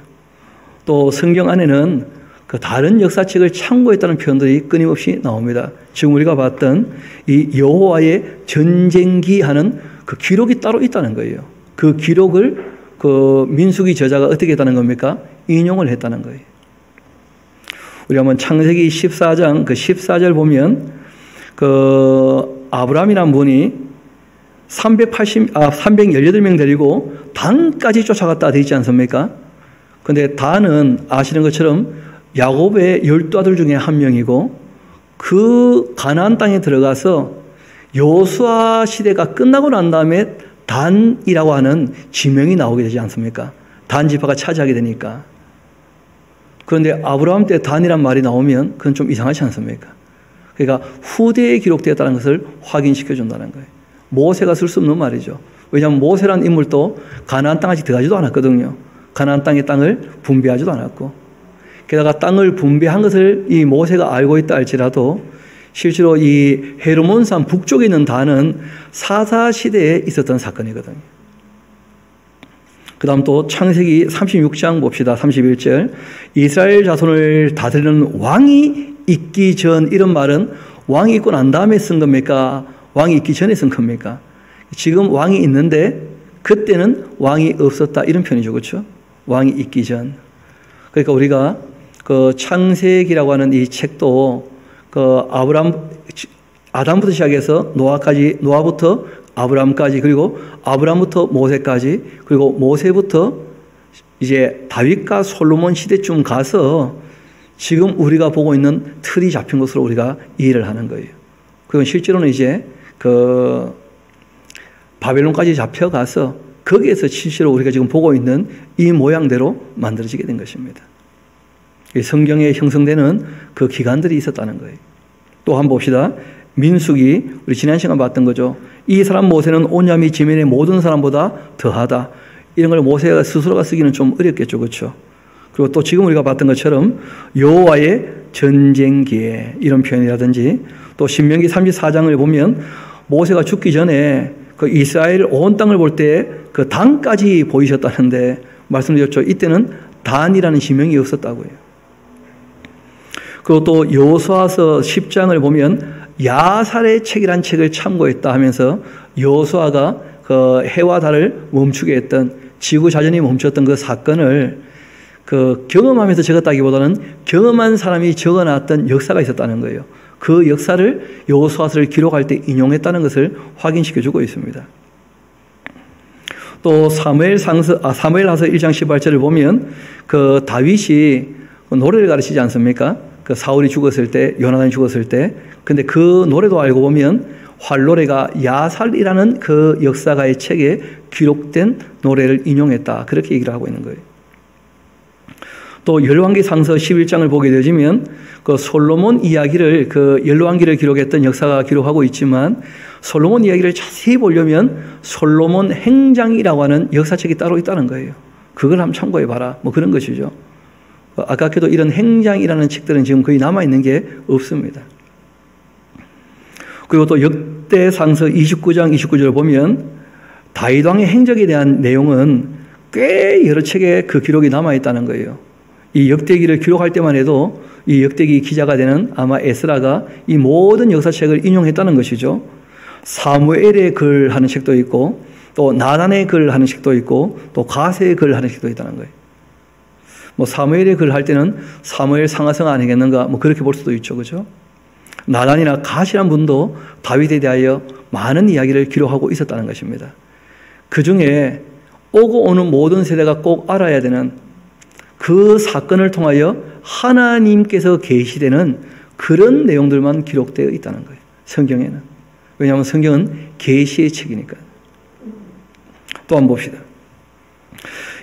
또 성경 안에는 다른 역사책을 참고했다는 표현들이 끊임없이 나옵니다. 지금 우리가 봤던 이 여호와의 전쟁기 하는 그 기록이 따로 있다는 거예요. 그 기록을 민수기 저자가 어떻게 했다는 겁니까? 인용을 했다는 거예요. 우리 한번 창세기 14장 14절 보면 아브라함이라는 분이 318명 데리고 단까지 쫓아갔다 되어 있지 않습니까? 그런데 단은 아시는 것처럼 야곱의 12아들 중에 한 명이고, 그 가나안 땅에 들어가서 여호수아 시대가 끝나고 난 다음에 단이라고 하는 지명이 나오게 되지 않습니까? 단 지파가 차지하게 되니까. 그런데 아브라함 때 단이란 말이 나오면 그건 좀 이상하지 않습니까? 그러니까 후대에 기록되었다는 것을 확인시켜 준다는 거예요. 모세가 쓸 수 없는 말이죠. 왜냐하면 모세라는 인물도 가나안 땅까지 들어가지도 않았거든요. 가나안 땅의 땅을 분배하지도 않았고, 게다가 땅을 분배한 것을 이 모세가 알고 있다 할지라도 실제로 이 헤르몬산 북쪽에 있는 단은 사사시대에 있었던 사건이거든요. 그 다음 또 창세기 36장 봅시다. 31절. 이스라엘 자손을 다스리는 왕이 있기 전, 이런 말은 왕이 있고 난 다음에 쓴 겁니까? 왕이 있기 전에 쓴 겁니까? 지금 왕이 있는데 그때는 왕이 없었다, 이런 편이죠. 그렇죠? 왕이 있기 전. 그러니까 우리가 창세기라고 하는 이 책도 아담부터 시작해서 노아부터 아브람까지, 그리고 아브람부터 모세까지, 그리고 모세부터 이제 다윗과 솔로몬 시대쯤 가서 지금 우리가 보고 있는 틀이 잡힌 것으로 우리가 이해를 하는 거예요. 그건 실제로는 이제 바벨론까지 잡혀가서 거기에서 실제로 우리가 지금 보고 있는 이 모양대로 만들어지게 된 것입니다. 성경에 형성되는 그 기간들이 있었다는 거예요. 또 한번 봅시다. 민수기, 우리 지난 시간 봤던 거죠. 이 사람 모세는 온유함이 지면의 모든 사람보다 더하다. 이런 걸 모세가 스스로가 쓰기는 좀 어렵겠죠. 그렇죠? 그리고 또 지금 우리가 봤던 것처럼 여호와의 전쟁기에, 이런 표현이라든지, 또 신명기 34장을 보면 모세가 죽기 전에 이스라엘 온 땅을 볼 때 단까지 보이셨다는데 말씀드렸죠. 이때는 단이라는 지명이 없었다고요. 그리고 또 여호수아서 10장을 보면 야살의 책이라는 책을 참고했다 하면서 여호수아가 그 해와 달을 멈추게 했던 지구 자전이 멈췄던 그 사건을 그 경험하면서 적었다기보다는 경험한 사람이 적어놨던 역사가 있었다는 거예요. 그 역사를 여호수아서를 기록할 때 인용했다는 것을 확인시켜주고 있습니다. 또 사무엘하서 1장 18절을 보면 그 다윗이 노래를 가르치지 않습니까? 그 사울이 죽었을 때, 요나단이 죽었을 때. 근데 그 노래도 알고 보면 활노래가 야살이라는 그 역사가의 책에 기록된 노래를 인용했다. 그렇게 얘기를 하고 있는 거예요. 또 열왕기상서 11장을 보게 되면 그 솔로몬 이야기를 그 열왕기를 기록했던 역사가 기록하고 있지만 솔로몬 이야기를 자세히 보려면 솔로몬 행장이라고 하는 역사책이 따로 있다는 거예요. 그걸 한번 참고해 봐라. 뭐 그런 것이죠. 아깝게도 이런 행장이라는 책들은 지금 거의 남아있는 게 없습니다. 그리고 또 역대상서 29장 29절을 보면 다윗 왕의 행적에 대한 내용은 꽤 여러 책에 그 기록이 남아있다는 거예요. 이 역대기를 기록할 때만 해도 이 역대기 기자가 되는 아마 에스라가 이 모든 역사책을 인용했다는 것이죠. 사무엘의 글 하는 책도 있고 또 나단의 글 하는 책도 있고 또 가세의 글 하는 책도 있다는 거예요. 뭐 사무엘의 글 할 때는 사무엘 상하성 아니겠는가 뭐 그렇게 볼 수도 있죠. 그죠? 나단이나 가시란 분도 다윗에 대하여 많은 이야기를 기록하고 있었다는 것입니다. 그 중에 오고 오는 모든 세대가 꼭 알아야 되는 그 사건을 통하여 하나님께서 계시되는 그런 내용들만 기록되어 있다는 거예요. 성경에는. 왜냐하면 성경은 계시의 책이니까. 또 한번 봅시다.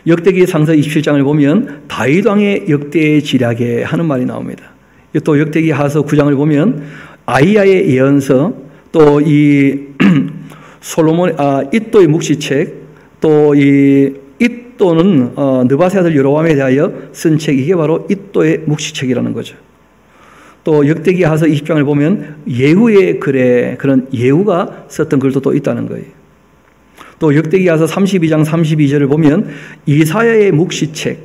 역대기 상서 27장을 보면 다윗 왕의 역대의 지략에 하는 말이 나옵니다. 또 역대기 하서 9장을 보면 아이야의 예언서, 또 이 이또의 묵시책, 또 이 이또는 느바세 아들 여로보암에 대하여 쓴 책, 이게 바로 이또의 묵시책이라는 거죠. 또 역대기 하서 20장을 보면 예후의 글에 그런 예후가 썼던 글도 또 있다는 거예요. 또 역대기 하서 32장 32절을 보면 이사야의 묵시책,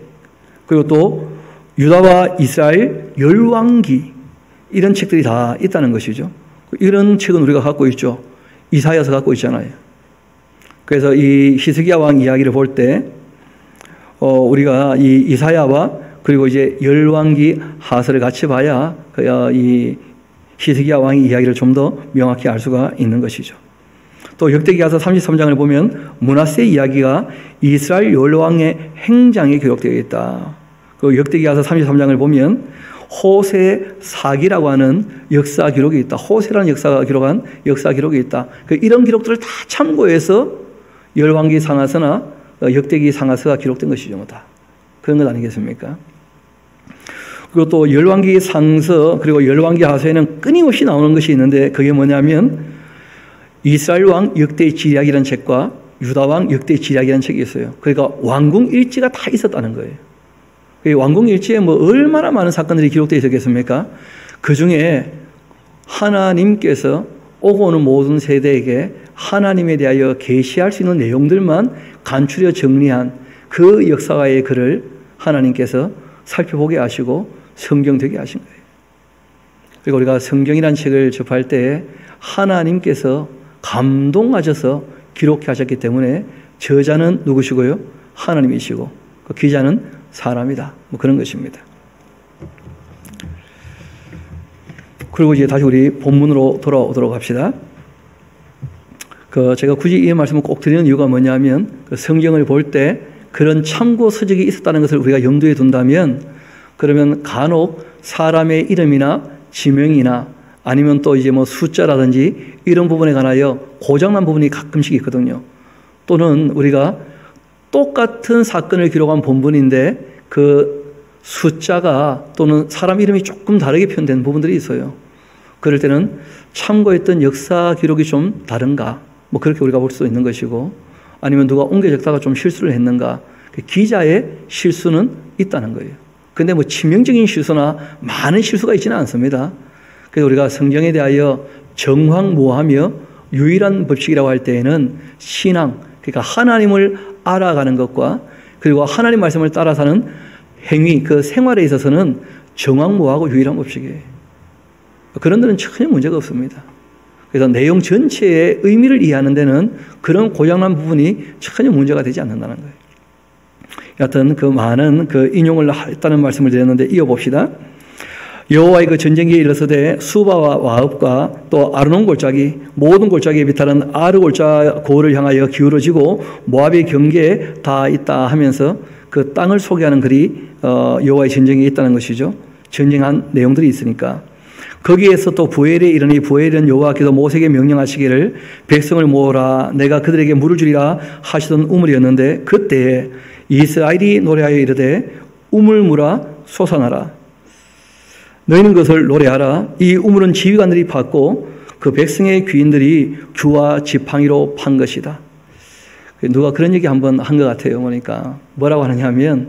그리고 또 유다와 이스라엘 열왕기, 이런 책들이 다 있다는 것이죠. 이런 책은 우리가 갖고 있죠. 이사야서 갖고 있잖아요. 그래서 이 히스기야 왕 이야기를 볼 때 우리가 이 이사야와 그리고 이제 열왕기 하서를 같이 봐야 이 히스기야 왕의 이야기를 좀 더 명확히 알 수가 있는 것이죠. 또 역대기하서 33장을 보면 므낫세 이야기가 이스라엘 열왕의 행장에 기록되어 있다. 그 역대기하서 33장을 보면 호세 사기라고 하는 역사 기록이 있다. 호세라는 역사가 기록한 역사 기록이 있다. 이런 기록들을 다 참고해서 열왕기 상하서나 역대기 상하서가 기록된 것이죠. 다 그런 것 아니겠습니까? 그리고 또 열왕기 상서 그리고 열왕기 하서에는 끊임없이 나오는 것이 있는데 그게 뭐냐면 이스라엘 왕 역대 지략이라는 책과 유다 왕 역대 지략이라는 책이 있어요. 그러니까 왕궁 일지가 다 있었다는 거예요. 왕궁 일지에 뭐 얼마나 많은 사건들이 기록되어 있었겠습니까? 그 중에 하나님께서 오고 오는 모든 세대에게 하나님에 대하여 계시할 수 있는 내용들만 간추려 정리한 그 역사가의 글을 하나님께서 살펴보게 하시고 성경되게 하신 거예요. 그리고 우리가 성경이라는 책을 접할 때 하나님께서 감동하셔서 기록해 하셨기 때문에 저자는 누구시고요? 하나님이시고 그 기자는 사람이다. 뭐 그런 것입니다. 그리고 이제 다시 우리 본문으로 돌아오도록 합시다. 제가 굳이 이 말씀을 꼭 드리는 이유가 뭐냐면 성경을 볼 때 그런 참고 서적이 있었다는 것을 우리가 염두에 둔다면 그러면 간혹 사람의 이름이나 지명이나 아니면 또 이제 뭐 숫자라든지 이런 부분에 관하여 고장난 부분이 가끔씩 있거든요. 또는 우리가 똑같은 사건을 기록한 본문인데 그 숫자가 또는 사람 이름이 조금 다르게 표현된 부분들이 있어요. 그럴 때는 참고했던 역사 기록이 좀 다른가? 뭐 그렇게 우리가 볼 수 있는 것이고 아니면 누가 옮겨 적다가 좀 실수를 했는가? 기자의 실수는 있다는 거예요. 근데 뭐 치명적인 실수나 많은 실수가 있지는 않습니다. 그래서 우리가 성경에 대하여 정황모하며 유일한 법칙이라고 할 때에는 신앙, 그러니까 하나님을 알아가는 것과 그리고 하나님 말씀을 따라 사는 행위, 그 생활에 있어서는 정황모하고 유일한 법칙이에요. 그런 데는 전혀 문제가 없습니다. 그래서 내용 전체의 의미를 이해하는 데는 그런 고장난 부분이 전혀 문제가 되지 않는다는 거예요. 여하튼 그 많은 그 인용을 했다는 말씀을 드렸는데 이어봅시다. 여호와의 그 전쟁기에 일어서되 수바와 와읍과 또 아르논 골짜기 모든 골짜기에 비탈은 아르 골짜 고을을 향하여 기울어지고 모압의 경계에 다 있다 하면서 그 땅을 소개하는 글이 여호와의 전쟁에 있다는 것이죠. 전쟁한 내용들이 있으니까. 거기에서 또 부엘에 이르니 부엘은 여호와께서 모세에게 명령하시기를 백성을 모으라 내가 그들에게 물을 주리라 하시던 우물이었는데 그때에 이스라엘이 노래하여 이르되 우물물아 솟아나라 너희는 그것을 노래하라 이 우물은 지휘관들이 팠고 그 백성의 귀인들이 규와 지팡이로 판 것이다. 누가 그런 얘기 한번 한 것 같아요. 그러니까 뭐라고 하느냐 하면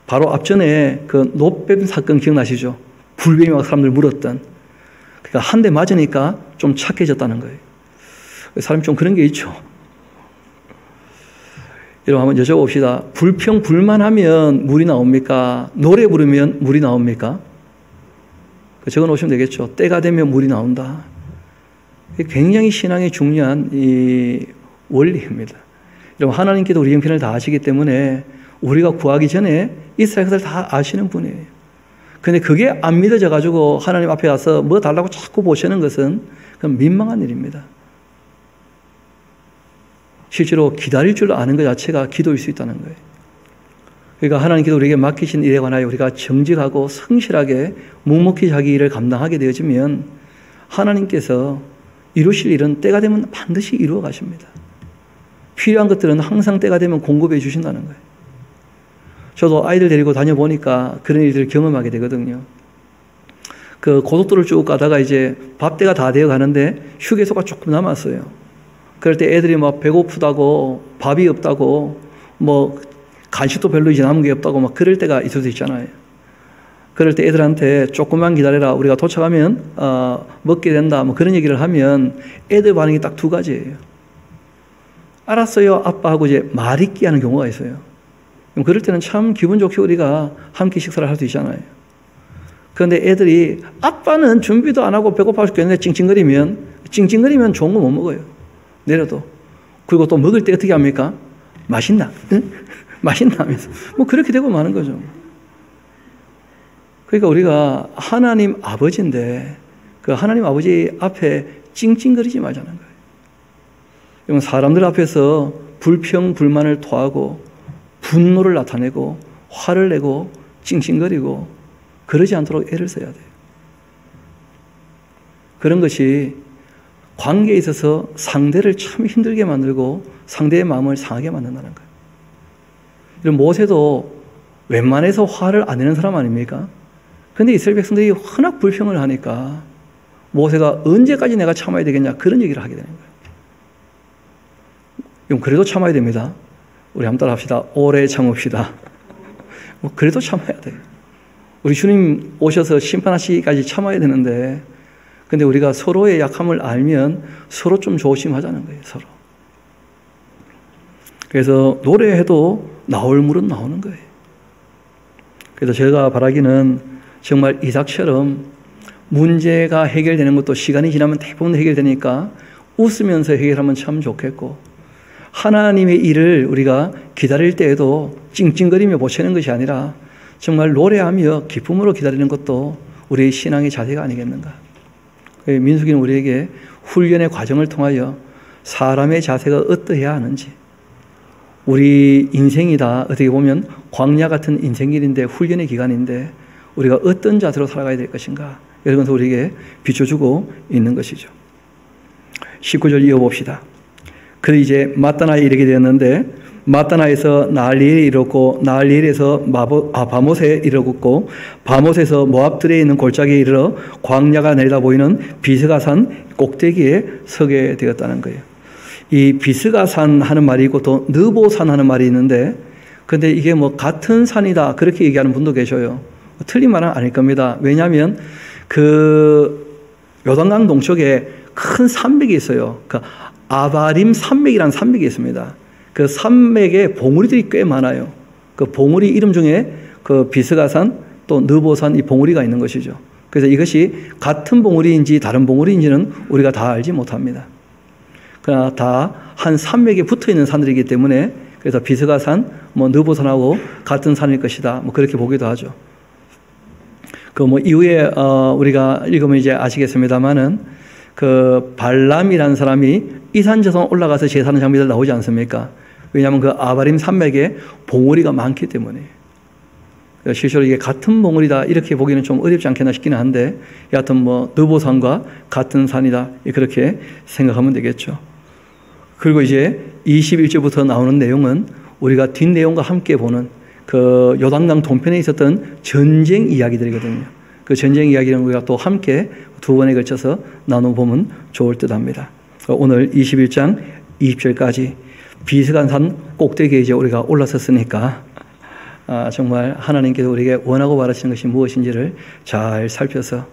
바로 앞전에 그 노뱀 사건 기억나시죠? 불뱀이 막 사람들 물었던. 그러니까 한 대 맞으니까 좀 착해졌다는 거예요. 사람이 좀 그런 게 있죠. 여러분 한번 여쭤봅시다. 불평 불만하면 물이 나옵니까? 노래 부르면 물이 나옵니까? 적어 놓으시면 되겠죠. 때가 되면 물이 나온다. 굉장히 신앙에 중요한 이 원리입니다. 여러분 하나님께도 우리 형편을 다 아시기 때문에 우리가 구하기 전에 이스라엘 것을 다 아시는 분이에요. 근데 그게 안 믿어져 가지고 하나님 앞에 가서 뭐 달라고 자꾸 보시는 것은 그건 민망한 일입니다. 실제로 기다릴 줄 아는 것 자체가 기도일 수 있다는 거예요. 그러니까 하나님께서 우리에게 맡기신 일에 관하여 우리가 정직하고 성실하게 묵묵히 자기 일을 감당하게 되어지면 하나님께서 이루실 일은 때가 되면 반드시 이루어 가십니다. 필요한 것들은 항상 때가 되면 공급해 주신다는 거예요. 저도 아이들 데리고 다녀보니까 그런 일들을 경험하게 되거든요. 그 고속도로를 쭉 가다가 이제 밥 때가 다 되어 가는데 휴게소가 조금 남았어요. 그럴 때 애들이 막 배고프다고 밥이 없다고 뭐 간식도 별로 이제 남은 게 없다고 막 그럴 때가 있을 수 있잖아요. 그럴 때 애들한테 조금만 기다려라. 우리가 도착하면 먹게 된다. 뭐 그런 얘기를 하면 애들 반응이 딱 두 가지예요. 알았어요. 아빠 하고 이제 말 잇기 하는 경우가 있어요. 그럴 때는 참 기분 좋게 우리가 함께 식사를 할 수 있잖아요. 그런데 애들이 아빠는 준비도 안 하고 배고파 죽겠는데 찡찡거리면 좋은 거 못 먹어요. 내려도. 그리고 또 먹을 때 어떻게 합니까? 맛있나? 응? 맛있나 하면서. 뭐 그렇게 되고 마는 거죠. 그러니까 우리가 하나님 아버지인데 그 하나님 아버지 앞에 찡찡거리지 말자는 거예요. 여러분 사람들 앞에서 불평, 불만을 토하고 분노를 나타내고 화를 내고 찡찡거리고 그러지 않도록 애를 써야 돼요. 그런 것이 관계에 있어서 상대를 참 힘들게 만들고 상대의 마음을 상하게 만든다는 거예요. 이런 모세도 웬만해서 화를 안 내는 사람 아닙니까? 그런데 이스라엘 백성들이 워낙 불평을 하니까 모세가 언제까지 내가 참아야 되겠냐 그런 얘기를 하게 되는 거예요. 그래도 참아야 됩니다. 우리 한번 따라 합시다. 오래 참읍시다. 그래도 참아야 돼요. 우리 주님 오셔서 심판하시기까지 참아야 되는데 근데 우리가 서로의 약함을 알면 서로 좀 조심하자는 거예요. 서로. 그래서 노래해도 나올 물은 나오는 거예요. 그래서 제가 바라기는 정말 이삭처럼 문제가 해결되는 것도 시간이 지나면 대부분 해결되니까 웃으면서 해결하면 참 좋겠고 하나님의 일을 우리가 기다릴 때에도 찡찡거리며 보채는 것이 아니라 정말 노래하며 기쁨으로 기다리는 것도 우리의 신앙의 자세가 아니겠는가. 민수기는 우리에게 훈련의 과정을 통하여 사람의 자세가 어떠해야 하는지 우리 인생이 다 어떻게 보면 광야 같은 인생길인데 훈련의 기간인데 우리가 어떤 자세로 살아가야 될 것인가 이런 것을 우리에게 비춰주고 있는 것이죠. 19절 이어봅시다. 그래 이제 마따나에 이르게 되었는데 마따나에서 나알리엘에 이르렀고 나알리엘에서 바못에 이르렀고 바못에서 모압들에 있는 골짜기에 이르러 광야가 내려다 보이는 비스가산 꼭대기에 서게 되었다는 거예요. 이 비스가산 하는 말이 있고 또 느보산 하는 말이 있는데 근데 이게 뭐 같은 산이다 그렇게 얘기하는 분도 계셔요. 틀린 말은 아닐 겁니다. 왜냐하면 그 요단강 동쪽에 큰 산맥이 있어요. 그 아바림 산맥이라는 산맥이 있습니다. 그 산맥에 봉우리들이 꽤 많아요. 그 봉우리 이름 중에 그 비스가산 또 느보산 이 봉우리가 있는 것이죠. 그래서 이것이 같은 봉우리인지 다른 봉우리인지는 우리가 다 알지 못합니다. 그러나 다 한 산맥에 붙어 있는 산들이기 때문에 그래서 비스가산, 느보산하고 같은 산일 것이다. 그렇게 보기도 하죠. 이후에 우리가 읽으면 이제 아시겠습니다만은 그 발람이라는 사람이 이산저산 올라가서 제사하는 장면들 나오지 않습니까? 왜냐하면 그 아바림 산맥에 봉우리가 많기 때문에. 실제로 이게 같은 봉우리다 이렇게 보기는 좀 어렵지 않겠나 싶기는 한데 여하튼 느보산과 같은 산이다 그렇게 생각하면 되겠죠. 그리고 이제 21절부터 나오는 내용은 우리가 뒷내용과 함께 보는 그 요단강 동편에 있었던 전쟁 이야기들이거든요. 그 전쟁 이야기는 우리가 또 함께 두 번에 걸쳐서 나눠보면 좋을 듯 합니다. 오늘 21장 20절까지 비스간산 꼭대기에 이제 우리가 올라섰으니까 정말 하나님께서 우리에게 원하고 바라시는 것이 무엇인지를 잘 살펴서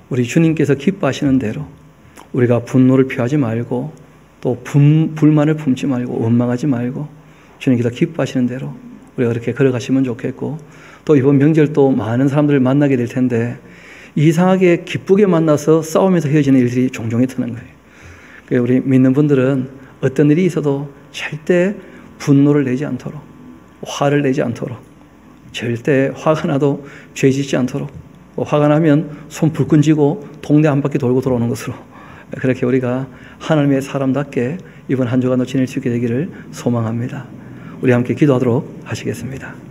우리 주님께서 기뻐하시는 대로 우리가 분노를 피하지 말고 또 불만을 품지 말고 원망하지 말고 주님께서 기뻐하시는 대로 우리가 그렇게 걸어가시면 좋겠고 또 이번 명절도 많은 사람들을 만나게 될 텐데 이상하게 기쁘게 만나서 싸우면서 헤어지는 일들이 종종 있다는 거예요. 그래서 우리 믿는 분들은 어떤 일이 있어도 절대 분노를 내지 않도록 화를 내지 않도록 절대 화가 나도 죄 짓지 않도록 화가 나면 손 불끈 쥐고 동네 한 바퀴 돌고 돌아오는 것으로 그렇게 우리가 하나님의 사람답게 이번 한 주간도 지낼 수 있게 되기를 소망합니다. 우리 함께 기도하도록 하시겠습니다.